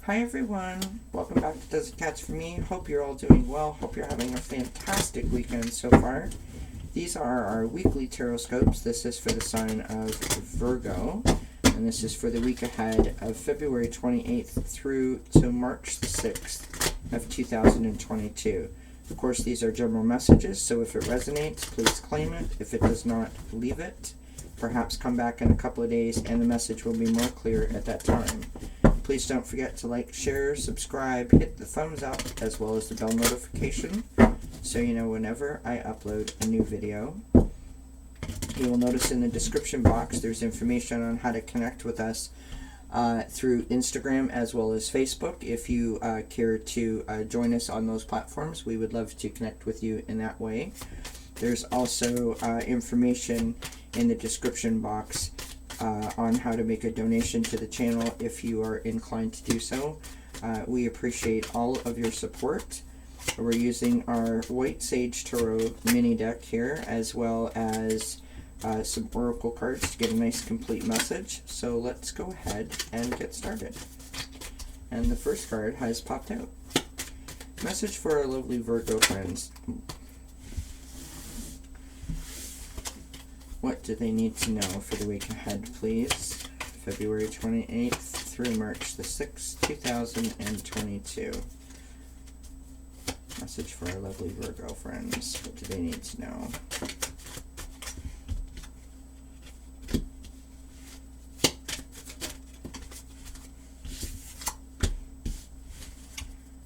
Hi everyone, welcome back to dzncats for me. Hope you're all doing well. Hope you're having a fantastic weekend so far. These are our weekly tarot scopes. This is for the sign of Virgo, and this is for the week ahead of February 28th through to March the 6th of 2022. Of course, these are general messages, so if it resonates, please claim it. If it does not, leave it. Perhaps come back in a couple of days and the message will be more clear at that time. Please don't forget to like, share, subscribe, hit the thumbs up, as well as the bell notification, so you know whenever I upload a new video. You will notice in the description box there's information on how to connect with us through Instagram as well as Facebook. If you care to join us on those platforms, we would love to connect with you in that way. There's also information in the description box on how to make a donation to the channel if you are inclined to do so. We appreciate all of your support. We're using our White Sage Tarot mini deck here, as well as some oracle cards to get a nice complete message. So let's go ahead and get started. And the first card has popped out. Message for our lovely Virgo friends. What do they need to know for the week ahead, please? February 28th through March the 6th, 2022. Message for our lovely Virgo friends. What do they need to know?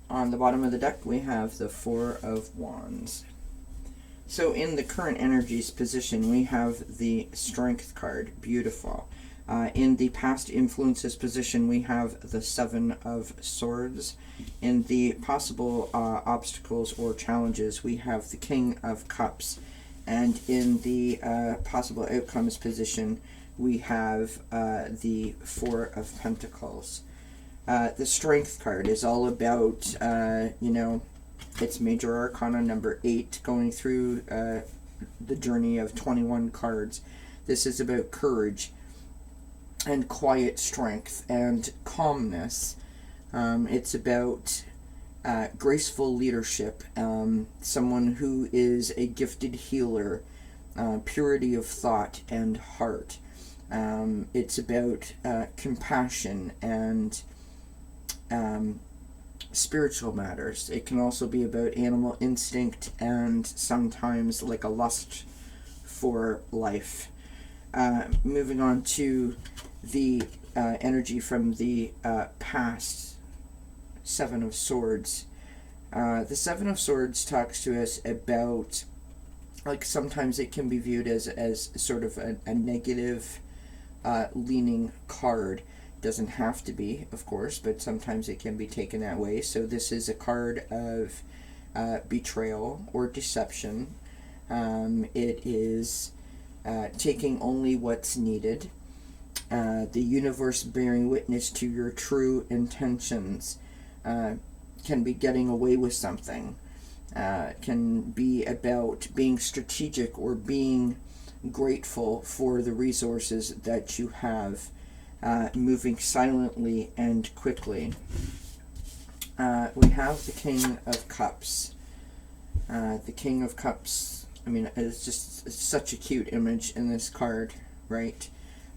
On the bottom of the deck, we have the Four of Wands. So in the current energies position, we have the Strength card. Beautiful. In the past influences position, we have the Seven of Swords. In the possible obstacles or challenges, we have the King of Cups. And in the possible outcomes position, we have the Four of Pentacles. The Strength card is all about, it's Major Arcana number 8, going through the journey of 21 cards. This is about courage and quiet strength and calmness. It's about graceful leadership, someone who is a gifted healer, purity of thought and heart. It's about compassion and spiritual matters. It can also be about animal instinct and sometimes like a lust for life. Moving on to the energy from the past, Seven of Swords. The Seven of Swords talks to us about, like, sometimes it can be viewed as sort of a negative leaning card. Doesn't have to be, of course, but sometimes it can be taken that way. So this is a card of betrayal or deception. It is taking only what's needed. The universe bearing witness to your true intentions. Can be getting away with something. Can be about being strategic or being grateful for the resources that you have. Moving silently and quickly. We have the King of Cups. The King of Cups, I mean, it's just such a cute image in this card, right?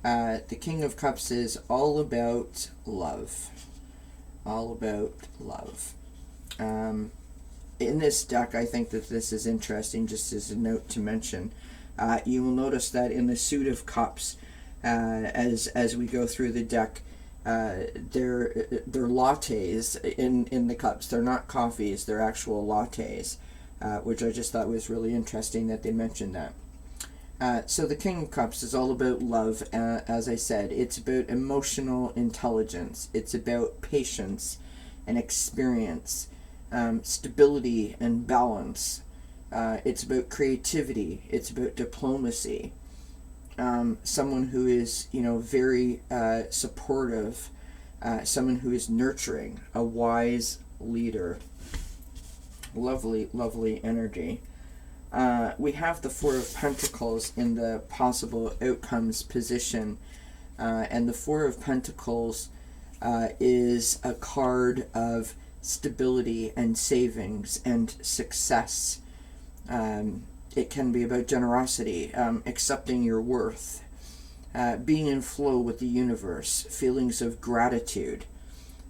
The King of Cups is all about love. All about love. In this deck, I think that this is interesting, just as a note to mention. You will notice that in the Suit of Cups, as we go through the deck, they're lattes in the cups. They're not coffees, they're actual lattes, which I just thought was really interesting that they mentioned that. So the King of Cups is all about love. As I said, it's about emotional intelligence. It's about patience and experience, stability and balance. It's about creativity. It's about diplomacy. Someone who is, very supportive, someone who is nurturing, a wise leader. Lovely, lovely energy. We have the Four of Pentacles in the possible outcomes position, and the Four of Pentacles is a card of stability and savings and success. It can be about generosity, accepting your worth, being in flow with the universe, feelings of gratitude,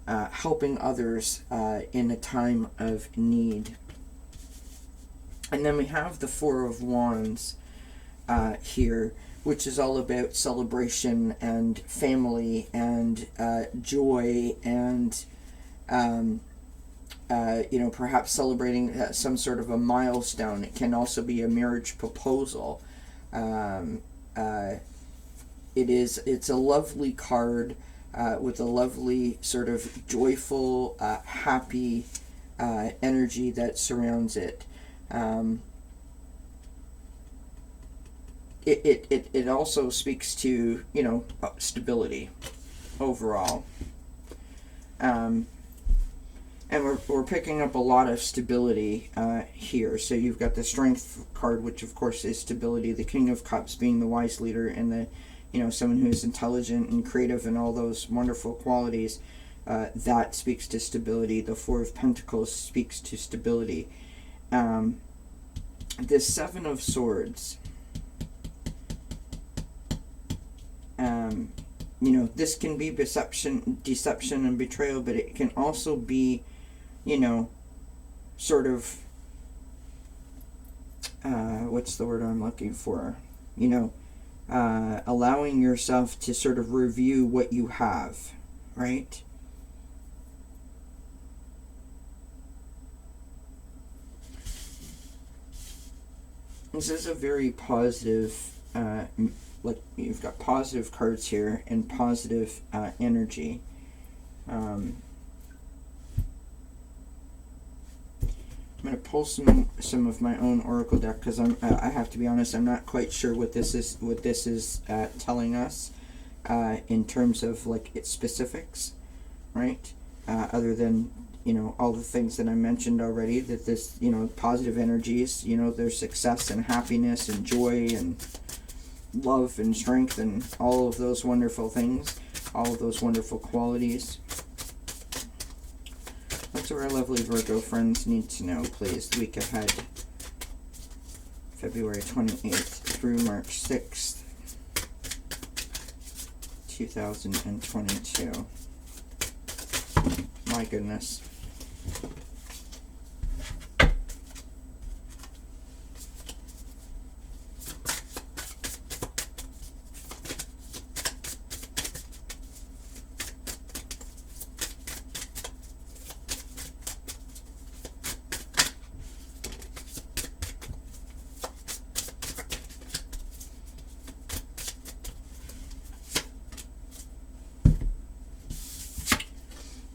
helping others in a time of need. And then we have the Four of Wands here, which is all about celebration and family and joy and perhaps celebrating some sort of a milestone. It can also be a marriage proposal. It's a lovely card with a lovely sort of joyful, happy energy that surrounds it. It also speaks to, stability overall. And we're picking up a lot of stability here. So you've got the Strength card, which of course is stability. The King of Cups being the wise leader and the, someone who is intelligent and creative and all those wonderful qualities. That speaks to stability. The Four of Pentacles speaks to stability. The Seven of Swords. This can be deception and betrayal, but it can also be, sort of, what's the word I'm looking for? Allowing yourself to sort of review what you have, right? This is a very positive, you've got positive cards here and positive energy. I'm going to pull some of my own oracle deck because I have to be honest, I'm not quite sure what this is telling us in terms of its specifics, right? Other than all the things that I mentioned already, that this positive energies, there's success and happiness and joy and love and strength and all of those wonderful things, all of those wonderful qualities. That's what our lovely Virgo friends need to know, please, the week ahead. February 28th through March 6th, 2022. My goodness.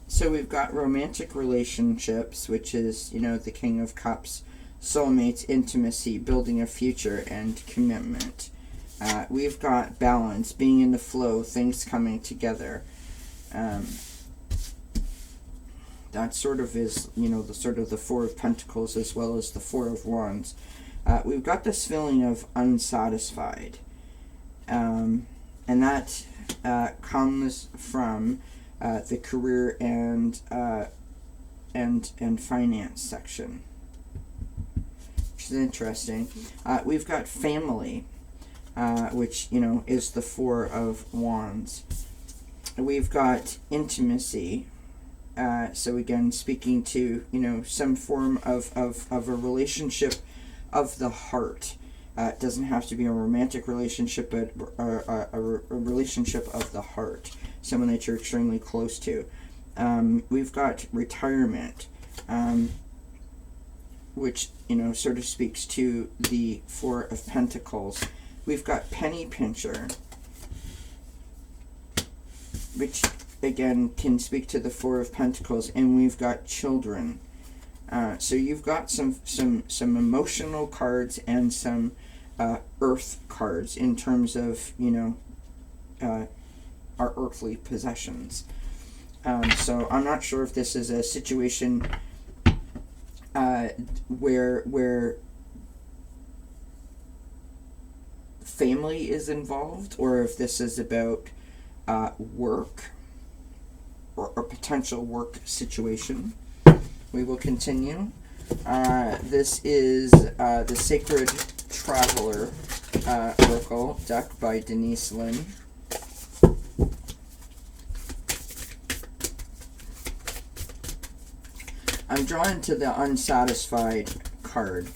So we've got romantic relationships, which is, the King of Cups, soulmates, intimacy, building a future, and commitment. We've got balance, being in the flow, things coming together. That sort of is, the Four of Pentacles as well as the Four of Wands. We've got this feeling of unsatisfied. And that comes from the career and finance section, which is interesting. We've got family, which is the Four of Wands. We've got intimacy. So again, speaking to some form of a relationship of the heart. It doesn't have to be a romantic relationship, but a relationship of the heart. Someone that you're extremely close to. We've got retirement, which sort of speaks to the Four of Pentacles. We've got penny pincher, which again can speak to the Four of Pentacles, and we've got children. So you've got some emotional cards and some earth cards in terms of our earthly possessions. So I'm not sure if this is a situation where family is involved, or if this is about work. or a potential work situation. We will continue. This is the Sacred Traveler Oracle deck by Denise Lynn. I'm drawn to the Unsatisfied card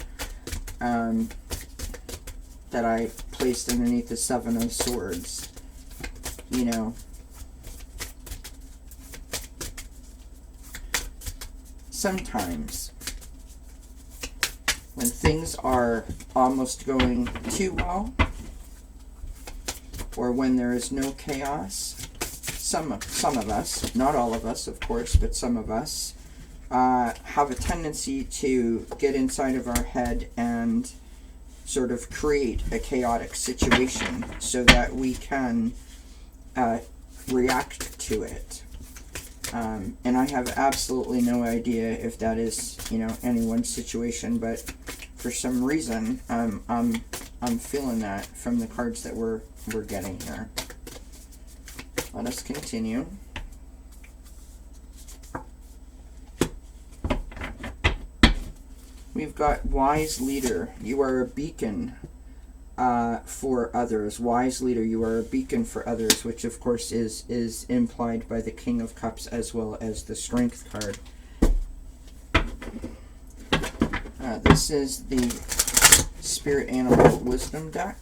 that I placed underneath the Seven of Swords. You know, sometimes when things are almost going too well, or when there is no chaos, some of us, not all of us, of course, but some of us, have a tendency to get inside of our head and sort of create a chaotic situation so that we can react to it. And I have absolutely no idea if that is, you know, anyone's situation, but for some reason, I'm feeling that from the cards that we're getting here. Let us continue. We've got Wise Leader. You are a beacon for others. Wise Leader, you are a beacon for others, which of course is implied by the King of Cups as well as the Strength card. This is the Spirit Animal Wisdom deck.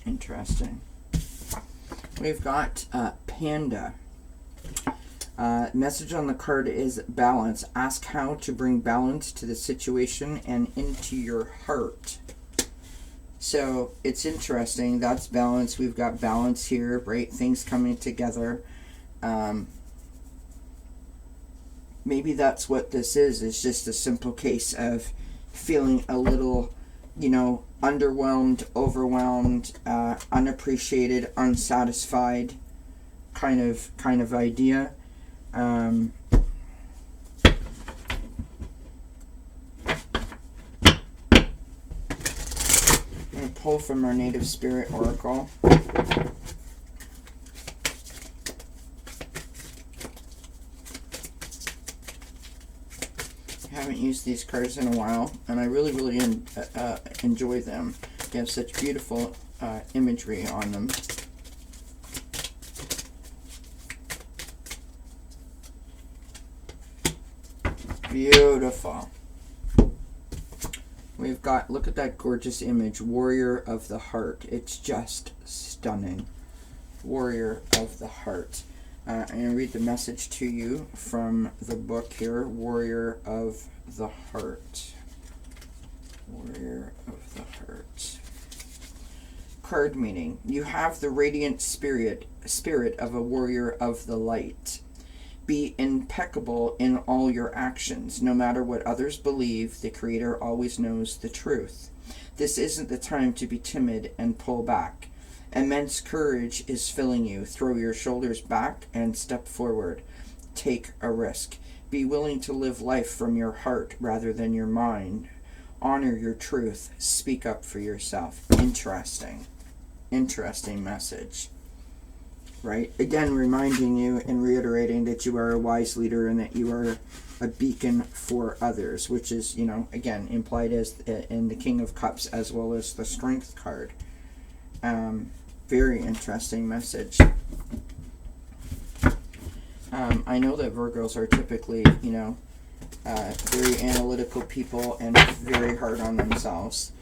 Interesting. We've got Panda. Message on the card is balance. Ask how to bring balance to the situation and into your heart. So it's interesting. That's balance. We've got balance here, right? Things coming together. Maybe that's what this is. It's just a simple case of feeling a little, you know, underwhelmed, overwhelmed, unappreciated, unsatisfied kind of idea. I'm going to pull from our Native Spirit Oracle. I haven't used these cards in a while, and I really enjoy them. They have such beautiful imagery on them. Beautiful. We've got, look at that gorgeous image, Warrior of the Heart. It's just stunning. Warrior of the Heart. I'm going to read the message to you from the book here, Warrior of the Heart. Warrior of the Heart. Card meaning. You have the radiant spirit of a warrior of the light. Be impeccable in all your actions. No matter what others believe, the Creator always knows the truth. This isn't the time to be timid and pull back. Immense courage is filling you. Throw your shoulders back and step forward. Take a risk. Be willing to live life from your heart rather than your mind. Honor your truth. Speak up for yourself. Interesting. Interesting message. Right? Again, reminding you and reiterating that you are a wise leader and that you are a beacon for others, which is, you know, again, implied as in the King of Cups as well as the Strength card. Very interesting message. I know that Virgos are typically, you know, very analytical people and very hard on themselves.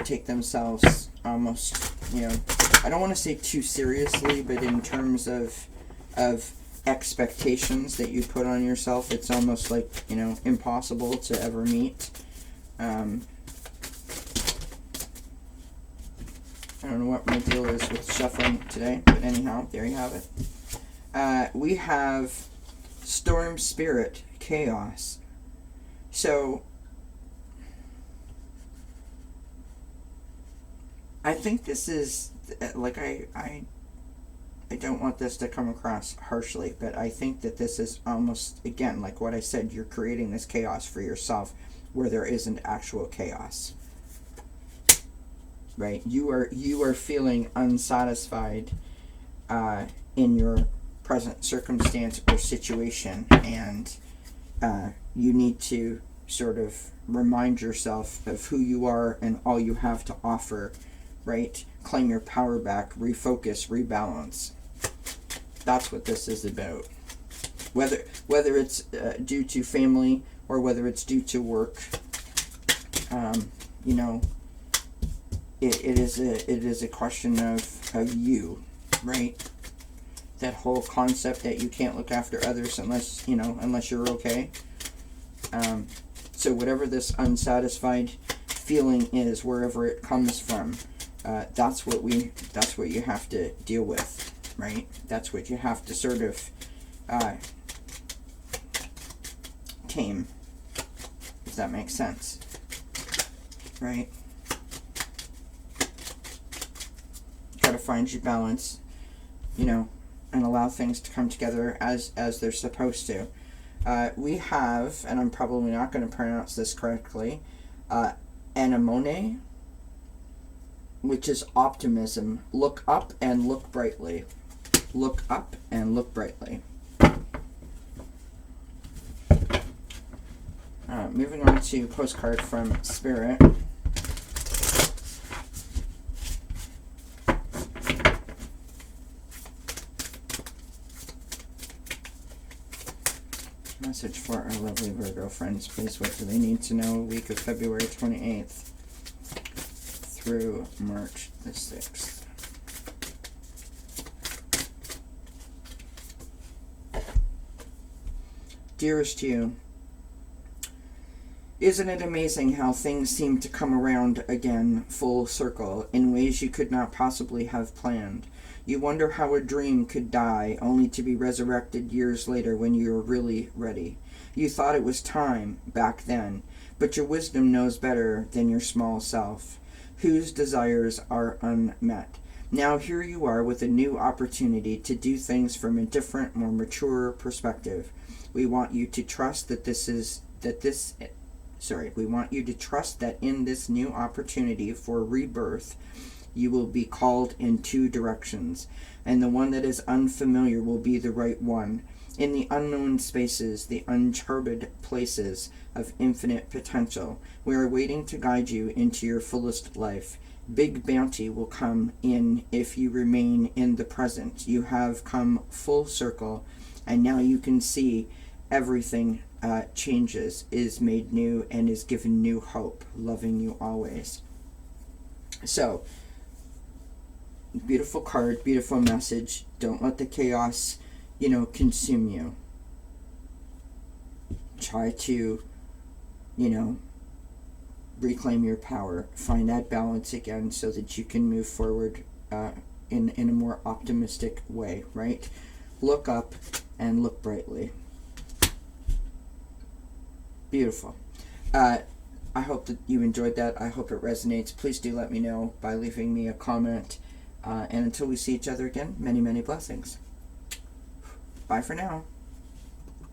Take themselves almost, you know, I don't want to say too seriously, but in terms of expectations that you put on yourself, it's almost like, you know, impossible to ever meet. I don't know what my deal is with shuffling today, but anyhow, there you have it. We have Storm Spirit, Chaos. So, I think this is, like, I don't want this to come across harshly, but I think that this is almost, again, like what I said, you're creating this chaos for yourself where there isn't actual chaos. Right? You are feeling unsatisfied in your present circumstance or situation, and you need to sort of remind yourself of who you are and all you have to offer, right? Claim your power back, refocus, rebalance. That's what this is about. Whether it's due to family or whether it's due to work, you know, it is a question of you, right? That whole concept that you can't look after others unless you're okay. So whatever this unsatisfied feeling is, wherever it comes from, that's what you have to deal with, right? That's what you have to sort of tame, if that makes sense, right? Got to find your balance, and allow things to come together as they're supposed to. We have, and I'm probably not going to pronounce this correctly, anemone, which is optimism. Look up and look brightly. Look up and look brightly. Moving on to postcard from Spirit. Message for our lovely Virgo friends, please. What do they need to know week of February 28th through March the 6th? Dearest you, isn't it amazing how things seem to come around again full circle in ways you could not possibly have planned? You wonder how a dream could die only to be resurrected years later when you're really ready. You thought it was time back then, but your wisdom knows better than your small self, whose desires are unmet. Now here you are with a new opportunity to do things from a different, more mature perspective. We want you to trust we want you to trust that in this new opportunity for rebirth, you will be called in two directions, and the one that is unfamiliar will be the right one. In the unknown spaces, the uncharted places of infinite potential, we are waiting to guide you into your fullest life. Big bounty will come in if you remain in the present. You have come full circle, and now you can see everything changes, is made new, and is given new hope. Loving you always. So, beautiful card, beautiful message. Don't let the chaos, consume you. Try to, reclaim your power. Find that balance again so that you can move forward in a more optimistic way, right? Look up and look brightly. Beautiful. I hope that you enjoyed that. I hope it resonates. Please do let me know by leaving me a comment. And until we see each other again, many, many blessings. Bye for now.